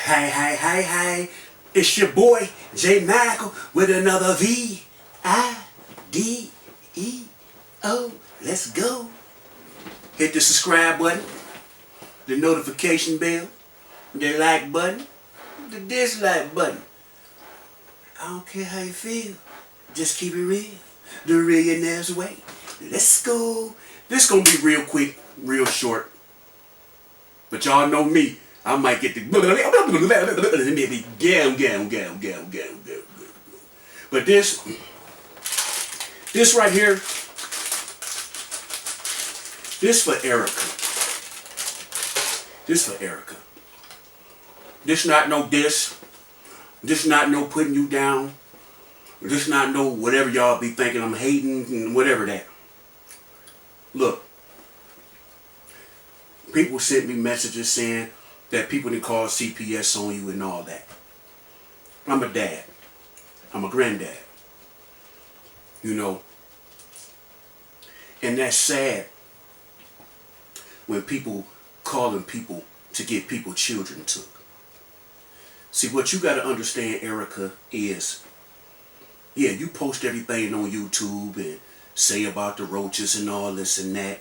Hey, hey, hey, hey. It's your boy, J Michael, with another V-I-D-E-O. Let's go. Hit the subscribe button, the notification bell, the like button, the dislike button. I don't care how you feel. Just keep it real. The Millionaire's way. Let's go. This gonna be real quick, real short. But y'all know me. I might get the gam. But this right here, this for Erica. This for Erica. This not no diss. This not no putting you down. This not no whatever y'all be thinking I'm hating and whatever that. Look, people sent me messages saying that people didn't call CPS on you and all that. I'm a dad. I'm a granddad. You know. And that's sad when people calling people to get people children took. See, what you got to understand, Erica, is, yeah, you post everything on YouTube and say about the roaches and all this and that.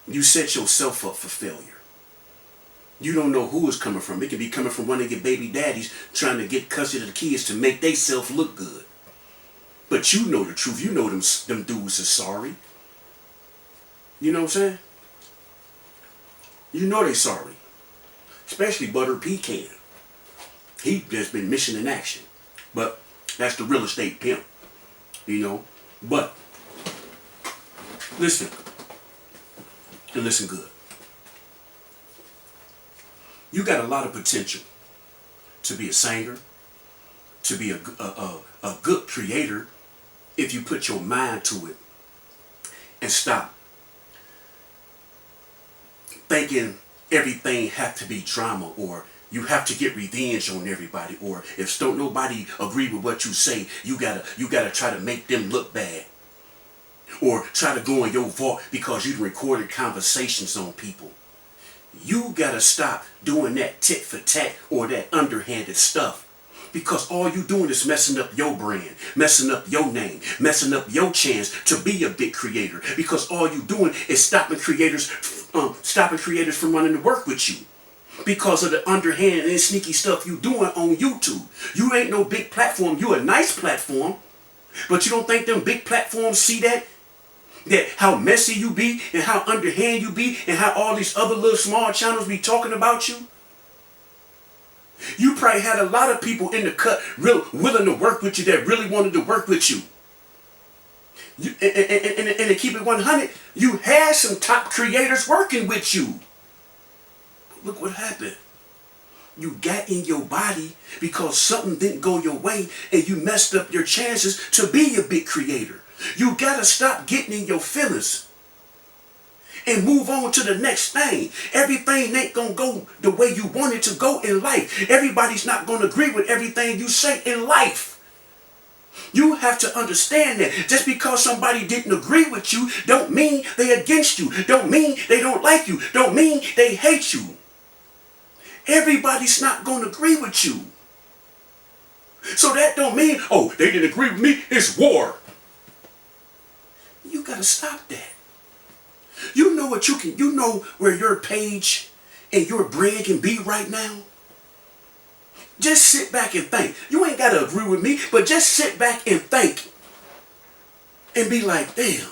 You set yourself up for failure. You don't know who it's coming from. It can be coming from one of your baby daddies trying to get custody of the kids to make theyself look good. But you know the truth. You know them dudes are sorry. You know what I'm saying? You know they sorry. Especially Butter Pecan. He just been mission in action. But that's the real estate pimp. You know? But listen. And listen good. You got a lot of potential to be a singer, to be a good creator if you put your mind to it and stop thinking everything have to be drama, or you have to get revenge on everybody, or if don't nobody agree with what you say, you gotta try to make them look bad, or try to go in your vault because you recorded conversations on people. You gotta stop doing that tit for tat or that underhanded stuff, because all you doing is messing up your brand, messing up your name, messing up your chance to be a big creator, because all you doing is stopping creators from running to work with you because of the underhand and sneaky stuff you doing on YouTube. You ain't no big platform. You a nice platform, but you don't think them big platforms see that how messy you be and how underhand you be and how all these other little small channels be talking about you? You probably had a lot of people in the cut real willing to work with you that really wanted to work with you. And to keep it 100, you had some top creators working with you. Look what happened. You got in your body because something didn't go your way and you messed up your chances to be a big creator. You gotta stop getting in your feelings and move on to the next thing. Everything ain't gonna go the way you want it to go in life. Everybody's not gonna agree with everything you say in life. You have to understand that just because somebody didn't agree with you don't mean they against you. Don't mean they don't like you. Don't mean they hate you. Everybody's not gonna agree with you. So that don't mean, oh, they didn't agree with me, it's war. You gotta stop that. You know what you know where your page and your brand can be right now? Just sit back and think. You ain't gotta agree with me, but just sit back and think. And be like, damn,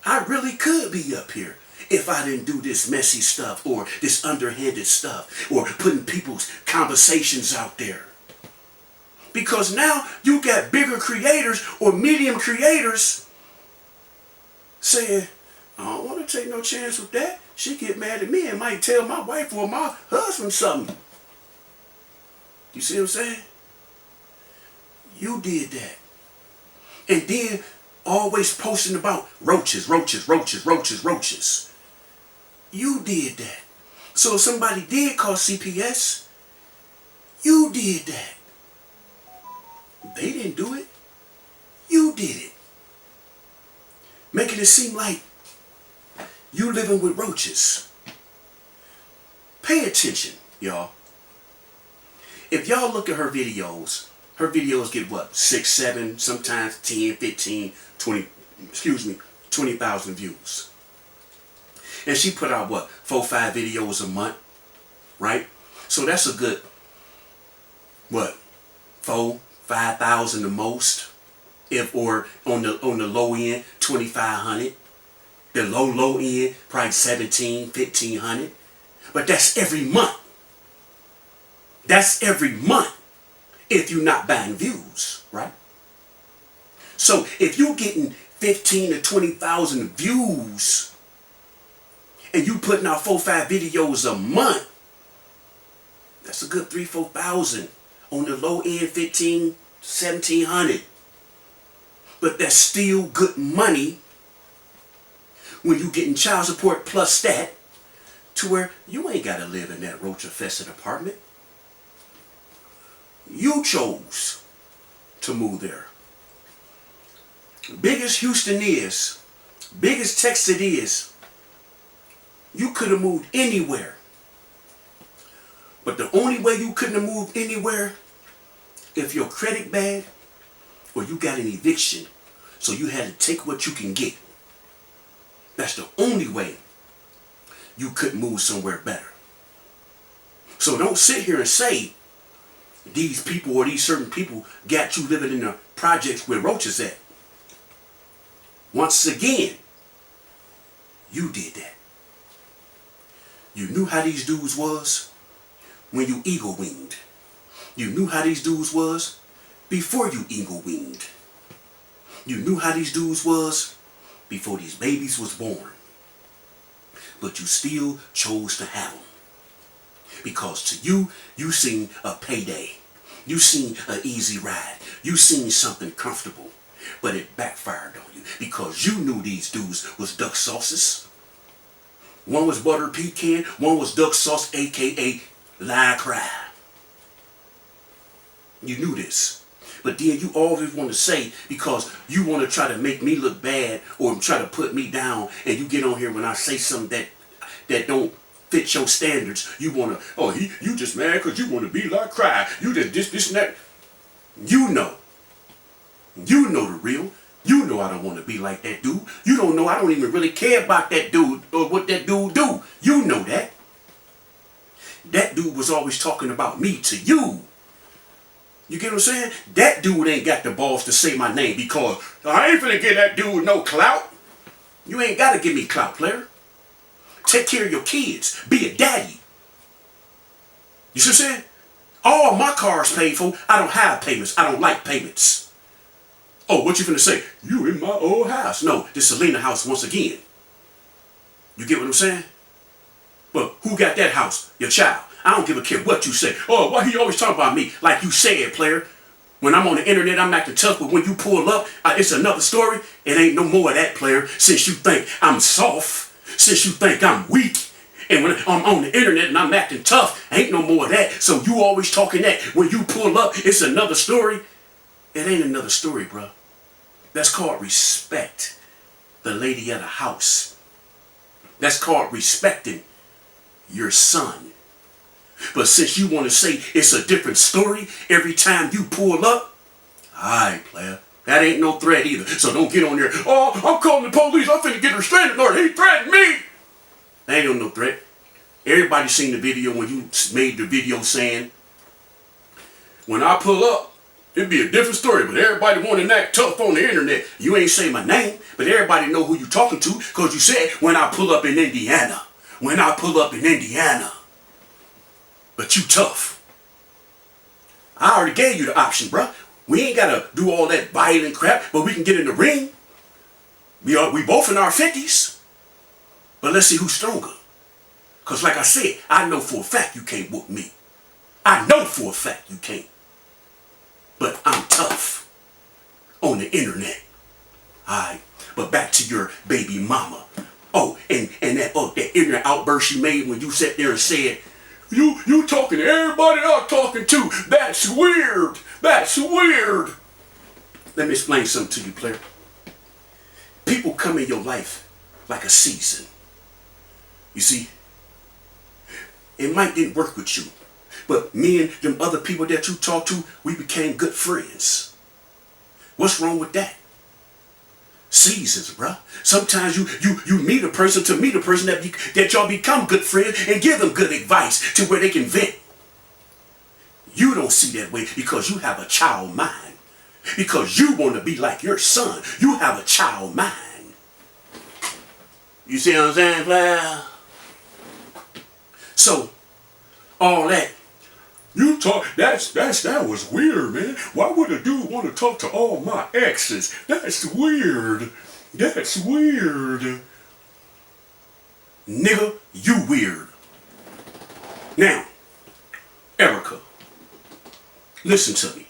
I really could be up here if I didn't do this messy stuff or this underhanded stuff or putting people's conversations out there. Because now you got bigger creators or medium creators saying, I don't want to take no chance with that. She get mad at me and might tell my wife or my husband something. You see what I'm saying? You did that. And then always posting about roaches. You did that. So if somebody did call CPS, you did that. They didn't do it. You did it. Making it seem like you living with roaches. Pay attention, y'all. If y'all look at her videos get what? 6, 7, sometimes 10, 15, 20, 20,000 views. And she put out what? 4, 5 videos a month, right? So that's a good, what? 4, 5,000 the most. If, or on the low end, 2,500. The low end, probably 17, 1,500. But that's every month. That's every month if you're not buying views, right? So if you're getting 15 to 20,000 views and you putting out 4, 5 videos a month, that's a good 3, 4,000. On the low end, 15, 1,700. But that's still good money when you getting child support plus that, to where you ain't got to live in that roach-infested apartment. You chose to move there. Big as Houston is, big as Texas is, you could have moved anywhere. But the only way you couldn't have moved anywhere, if your credit bad or you got an eviction, so you had to take what you can get. That's the only way you couldn't move somewhere better. So don't sit here and say these people or these certain people got you living in the projects where roaches at. Once again, you did that. You knew how these dudes was when you eagle winged. You knew how these dudes was before you eagle winged. You knew how these dudes was before these babies was born. But you still chose to have them. Because to you, you seen a payday. You seen an easy ride. You seen something comfortable. But it backfired on you because you knew these dudes was duck sauces. One was butter pecan, one was duck sauce, aka lie cry. You knew this. But then you always want to say, because you want to try to make me look bad or try to put me down, and you get on here when I say something that don't fit your standards, you want to, oh, you just mad because you want to be like cry. You just this and that. You know the real. You know I don't want to be like that dude. You don't know I don't even really care about that dude or what that dude do. You know that. That dude was always talking about me to you. You get what I'm saying? That dude ain't got the balls to say my name because I ain't finna give that dude no clout. You ain't gotta give me clout, player. Take care of your kids. Be a daddy. You see what I'm saying? All my cars paid for. I don't have payments. I don't like payments. Oh, what you finna say? You in my old house. No, this Selena house once again. You get what I'm saying? But who got that house? Your child. I don't give a care what you say. Oh, why he always talking about me? Like you said, player. When I'm on the internet, I'm acting tough, but when you pull up, it's another story. It ain't no more of that, player. Since you think I'm soft, since you think I'm weak, and when I'm on the internet and I'm acting tough, ain't no more of that. So you always talking that. When you pull up, it's another story. It ain't another story, bro. That's called respect. The lady of the house. That's called respecting your son. But since you want to say it's a different story every time you pull up, alright, player. That ain't no threat either. So don't get on there. Oh, I'm calling the police. I'm finna get a restraining order. He threatened me. That ain't no threat. Everybody seen the video when you made the video saying, when I pull up, it'd be a different story, but everybody want to act tough on the internet. You ain't say my name, but everybody know who you talking to because you said, when I pull up in Indiana. When I pull up in Indiana. But you tough. I already gave you the option, bruh. We ain't got to do all that violent crap, but we can get in the ring. We both in our 50s. But let's see who's stronger. Because like I said, I know for a fact you can't whoop me. I know for a fact you can't. But I'm tough on the internet. Alright, but back to your baby mama. Oh, and that internet outburst she made when you sat there and said, you talking to everybody I'm talking to. That's weird. That's weird. Let me explain something to you, player. People come in your life like a season. You see, it might didn't work with you. But me and them other people that you talk to, we became good friends. What's wrong with that? Seasons, bruh. Sometimes you meet a person to meet a person that y'all become good friends and give them good advice to where they can vent. You don't see that way because you have a child mind. Because you want to be like your son. You have a child mind. You see what I'm saying, player? So, all that, you talk, that was weird, man. Why would a dude want to talk to all my exes? That's weird. That's weird. Nigga, you weird. Now, Erica, listen to me.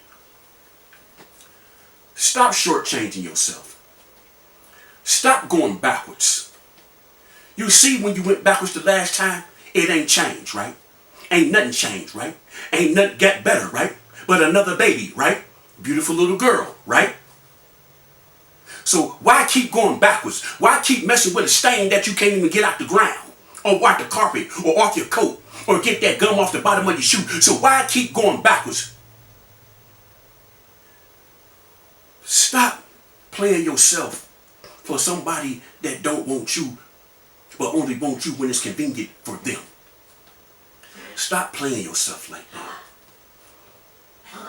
Stop shortchanging yourself. Stop going backwards. You see, when you went backwards the last time, it ain't changed, right? Ain't nothing changed, right? Ain't nothing got better, right? But another baby, right? Beautiful little girl, right? So why keep going backwards? Why keep messing with a stain that you can't even get out the ground? Or wipe the carpet, or off your coat, or get that gum off the bottom of your shoe? So why keep going backwards? Stop playing yourself for somebody that don't want you, but only want you when it's convenient for them. Stop playing yourself like that.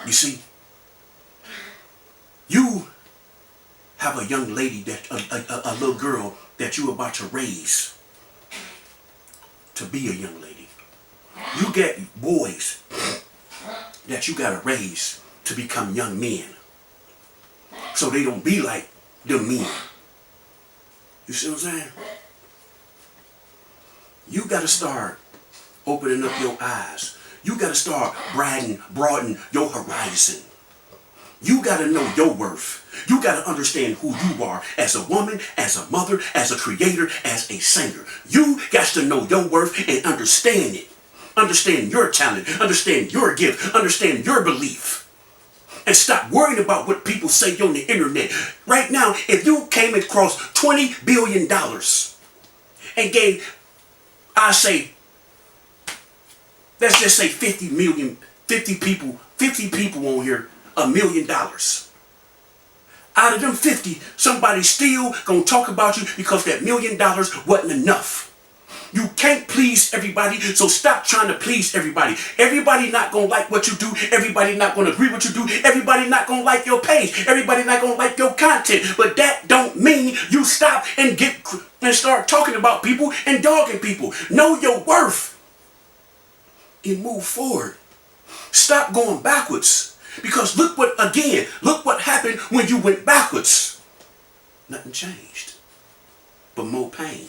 You see, you have a young lady, a little girl that you're about to raise to be a young lady. You get boys that you gotta raise to become young men, so they don't be like them men. You see what I'm saying? You gotta start opening up your eyes. You gotta start broadening your horizon. You gotta know your worth. You gotta understand who you are as a woman, as a mother, as a creator, as a singer. You got to know your worth and understand it. Understand your talent. Understand your gift. Understand your belief. And stop worrying about what people say on the internet. Right now, if you came across $20 billion and gave, I say, let's just say 50 people on here, $1 million. Out of them 50, somebody's still gonna talk about you because that $1 million wasn't enough. You can't please everybody, so stop trying to please everybody. Everybody not gonna like what you do. Everybody not gonna agree what you do. Everybody not gonna like your page. Everybody not gonna like your content. But that don't mean you stop and start talking about people and dogging people. Know your worth and move forward. Stop going backwards. Because look what happened when you went backwards. Nothing changed. But more pain,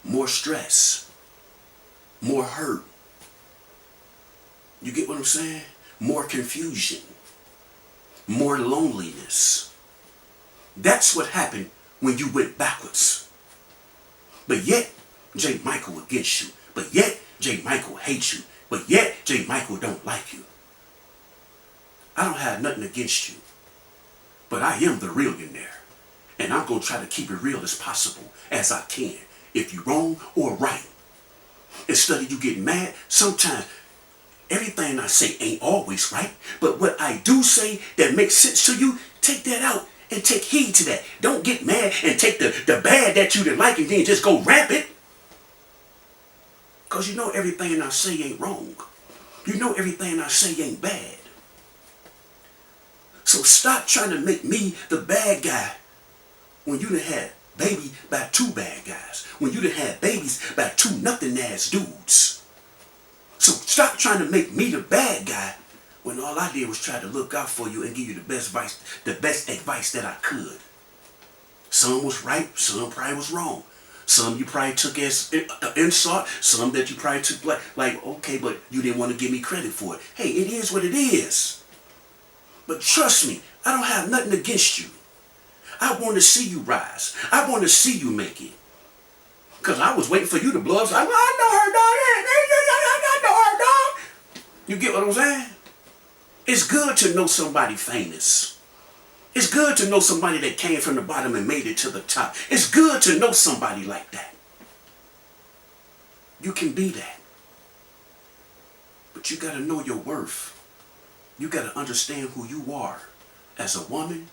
more stress, more hurt. You get what I'm saying? More confusion, more loneliness. That's what happened when you went backwards. But yet, J. Michael against you. But yet, J. Michael hates you. But yet, J. Michael don't like you. I don't have nothing against you, but I am the realionaire, and I'm going to try to keep it real as possible as I can, if you're wrong or right. Instead of you getting mad, sometimes everything I say ain't always right, but what I do say that makes sense to you, take that out and take heed to that. Don't get mad and take the bad that you didn't like and then just go rampant. Because you know everything I say ain't wrong. You know everything I say ain't bad. So stop trying to make me the bad guy when you done had baby by two bad guys. When you done had babies by two nothing ass dudes. So stop trying to make me the bad guy when all I did was try to look out for you and give you the best advice that I could. Some was right, some probably was wrong. Some you probably took as insult, some that you probably took like okay, but you didn't want to give me credit for it. Hey, it is what it is. But trust me, I don't have nothing against you. I want to see you rise. I want to see you make it. Because I was waiting for you to blow up. So I know her, dog. I know her, dog. You get what I'm saying? It's good to know somebody famous. It's good to know somebody that came from the bottom and made it to the top. It's good to know somebody like that. You can be that. But But you got to know your worth. You got to understand who you are as a woman,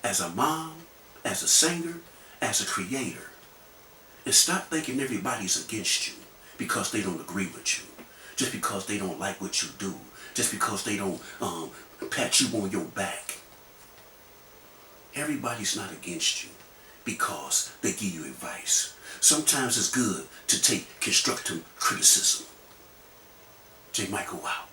as a mom, as a singer, as a creator. And stop thinking everybody's against you because they don't agree with you. Just because they don't like what you do. Just because they don't pat you on your back. Everybody's not against you because they give you advice. Sometimes it's good to take constructive criticism. J. Michael out.